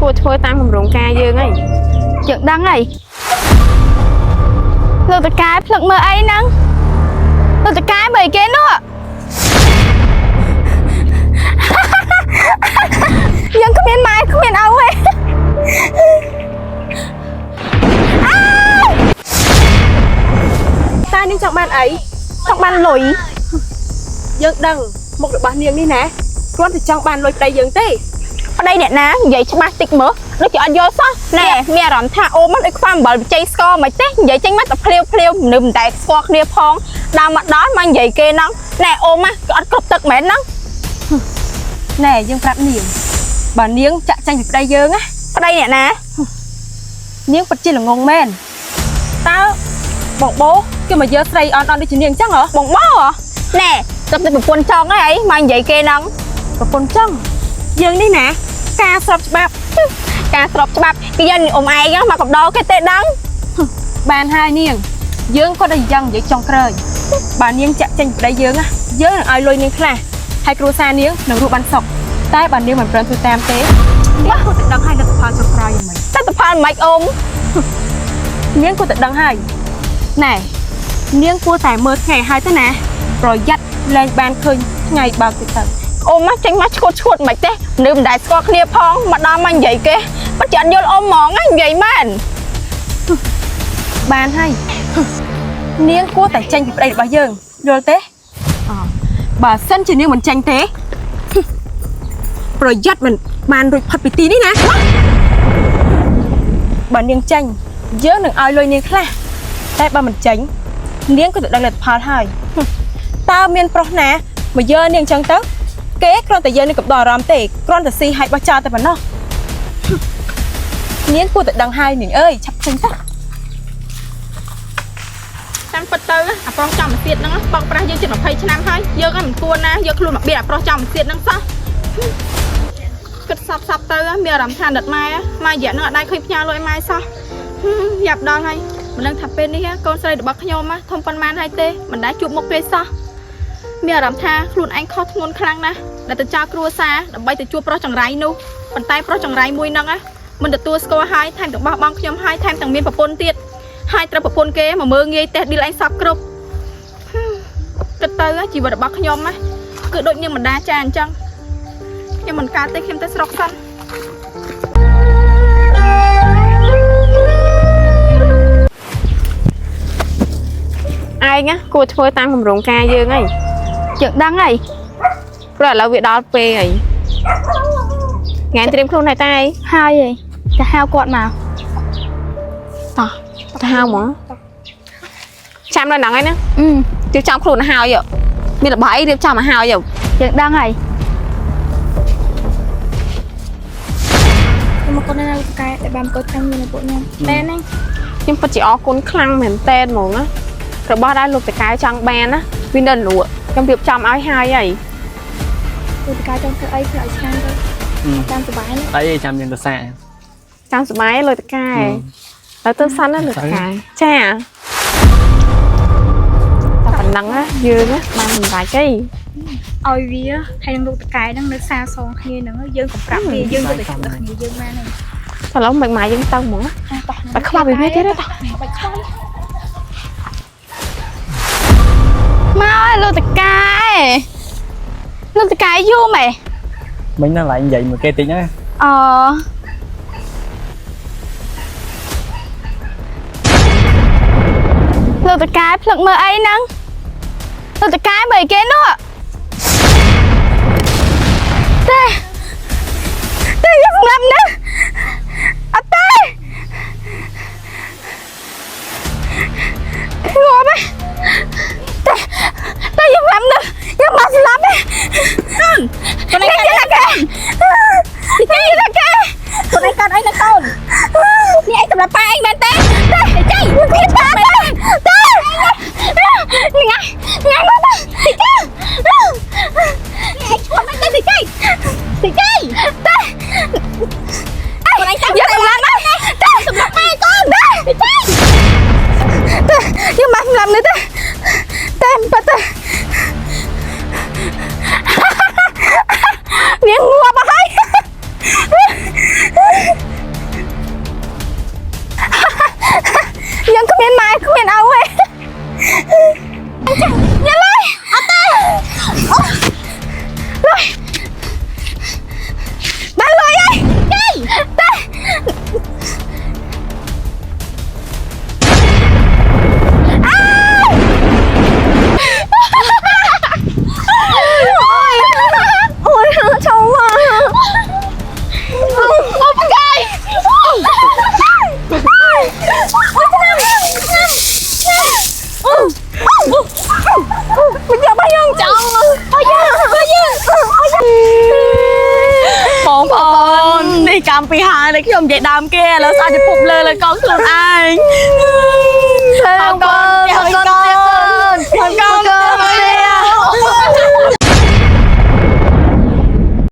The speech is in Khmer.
วធ្វើតាមគម្រោងការយើងហីយើងដឹងហីលោកតកែផ្លឹកមើលអីហ្នឹងលោកតកែមើលគេនោះយើងគ្មានម៉ែគ្មានឪទេតានាងចង់បានអីចង់បានលុយយើងដឹងមុខរបស់នាងនេះណាគ្រាន់តែចង់បានលុយប្តីយើងទេប្តីអ្នកណានិយាយច្បាស់តិចមើលដូចជាអត់យល់សោះណែមានអារម្មណ៍ថាអូមិនដូចខ្វាំអំបិលបច្ចេកស្គរមិនទេនិយាយចេញមកតែភ្លាវមនុស្សមិនដែលស្គាល់គ្នាផងដើមមកដល់មកនិយាយគេហ្នឹងណែអូមកក៏អត់គ្រប់ទឹកមែនហ្នឹងណែយើងប្រាប់នាងបើនាងចាក់ចាញ់ពីប្តីយើងណាប្តីអ្នកណានាងពិតជាល្ងងមែនតើបងបោគេមកយកស្រីអន់ដូចជានាងអញ្ចឹងហ៎បងបោហ៎ណែទៅប្រពន្ធចង់ហីអីមកនិយាយគេហ្នឹងប្រពន្ធចង់យើងនេះណាការស្របច្បាប់គេយកអ៊ំឯងមកកំដរគេទេដឹងបានហើយនាងយើងក៏ដូចយ៉ាងនិយាយចង់ក្រោយបើនាងចាក់ចេញប្តីយើងណាយើងនឹងឲ្យលុយនាងខ្លះហើយគ្រួសារនាងនឹងរស់បានសុខតែបើនាងមិនព្រមធ្វើតាមទេនាងគួរតែដឹងហើយលទ្ធផលចុងក្រោយយ៉ាងម៉េចលទ្ធផលមិនអ៊ំនាងគួរតែដឹងហើយណែនាងគួរតែមើលថ្ងៃហើយទៅណាប្រយ័ត្នលែងបានឃើញថ្ងៃបើកទៅអូមកចេញមកឈួតមិនទេនៅមិនដែលស្គាល់គ្នាផងមកដល់មកនិយាយគេមិនចាត់យល់អូហ្មងណានិយាយមែនបានហើយនាងគួរតែចេញពីប្តីរបស់យើងយល់ទេបើសិនជានាងមិនចេញទេប្រយ័ត្នមិនបានរួចផុតពីទីនេះណាបើនាងចេញយើងនឹងឲ្យលុយនាងខ្លះតែបើមិនចេញនាងក៏ទៅដឹងលទ្ធផលហើយតើមានប្រុសណាមកយកនាងអញ្ចឹងទៅគេគ្រាន់តែយើងនឹងកំដរអារម្មណ៍ទេគ្រាន់តែស៊ីឲ្យបោះចោលតែប៉ុណ្ណោះនាងគួរតែដឹងហើយនាងអើយឆាប់ចេញទៅតាមពិតទៅអាប្រុសចំអាសៀតហ្នឹងបងប្រាស់យើងជិត20ឆ្នាំហើយយើងមិនគួរណាយកខ្លួនមកបៀតអាប្រុសចំអាសៀតហ្នឹងសោះគិតសាប់ទៅមានអារម្មណ៍ថាដិតម៉ែម៉ែរយៈហ្នឹងអត់ដែរឃើញផ្ញើលុយម៉ែសោះយ៉ាប់ដល់ហើយមិនដឹងថាពេលនេះកូនស្រីរបស់ខ្ញុំធំប៉ុន្មានហើយទេមិនដែរជួបមុខគេសោះមានអារម្មណ៍ថាខ្លួនឯងខុសធ្ងន់ខ្លាំងណាស់ដែលទៅចោលគ្រួសារដើម្បីទៅជួបប្រុសចង្រៃនោះប៉ុន្តែប្រុសចង្រៃមួយហ្នឹងមិនទទួលស្គាល់ហើយថែមទាំងបោះបង់ខ្ញុំហើយថែមទាំងមានប្រពន្ធទៀតហើយត្រូវប្រពន្ធគេមកមើងងាយតេះឌីលឯងសពគ្រប់គិតទៅជីវិតរបស់ខ្ញុំគឺដូចនាងមណ្ដាចាអញ្ចឹងខ្ញុំមិនកើតទេខ្ញុំទៅស្រុកសិនឯងគួរធ្វើតាមគម្រោងការយើងហីយើងដឹងហីព្រោះឥឡូវវាដល់ពេលហីថ្ងៃត្រៀមខ្លួនហើយតែហើយហីទៅហៅគាត់មកទៅហៅហ្មងចាំនៅហ្នឹងឯណារៀបចំខ្លួនហើយមានល្បាយរៀបចំមកហើយយើងដឹងហីមកកូននៅកែតែបានកូនខាងមានពួកខ្ញុំតែហ្នឹងខ្ញុំពិតជាអរគុណខ្លាំងមែនតែនហ្មងណារបស់ដែលលោកតកែចង់បានណាវានៅលក់ខ្ញុំរៀបចំឲ្យហើយហីលោកតកែចង់ធ្វើអីធ្វើឲ្យឆ្ងាញ់ទៅតាមសុបាយណាអីចាំយើងទៅសាតាមសុបាយលោកតកែទៅទៅសិនណាលោកតកែចាតែប៉ុណ្ណឹងណាយើងបានសម្រេចអីឲ្យវាហើយនឹងលោកតកែហ្នឹងនៅសាសងគ្នាហ្នឹងយើងក៏ប្រាប់គ្នាយើងទៅជួយគ្នាយើងបានហើយឥឡូវមិនម៉ាយើងទៅហ្មងតែខ្វះវាទៀតទេតោះបាច់ខ្វះមកលោកតកែយូរមែមិញហ្នឹងlạiនិយាយមួយគេតិចណាលោកតកែផ្លឹកមើលអីហ្នឹងលោកតកែមើលគេនោះតែយើងសម្លាប់ណាអត់ទេងាប់តែយើងសម្លាប់ណាយើងមកសម្លាប់ទេកូនឯងកាត់អីណាកូនឯងកាត់អីណាកូននេះឯងសម្រាប់ប៉ាឯងមែនទេចៃវាប៉ាមែនទេញ៉ាំមកទៅចៃនេះឯងឈួតមែនទេចៃតែកូនឯងចាប់យើងសម្រាប់ណាតែសម្រាប់ប៉ាកូនចៃយើងមកសម្រាប់នេះទេតែប៉ាទៅវាងាប់ហើយ ามปีหาเลยខ្ញុំនិយាយដើមគេឥឡូវស្អាតទៅពុកលើកូនខ្លួនឯង Thằng con, thằng con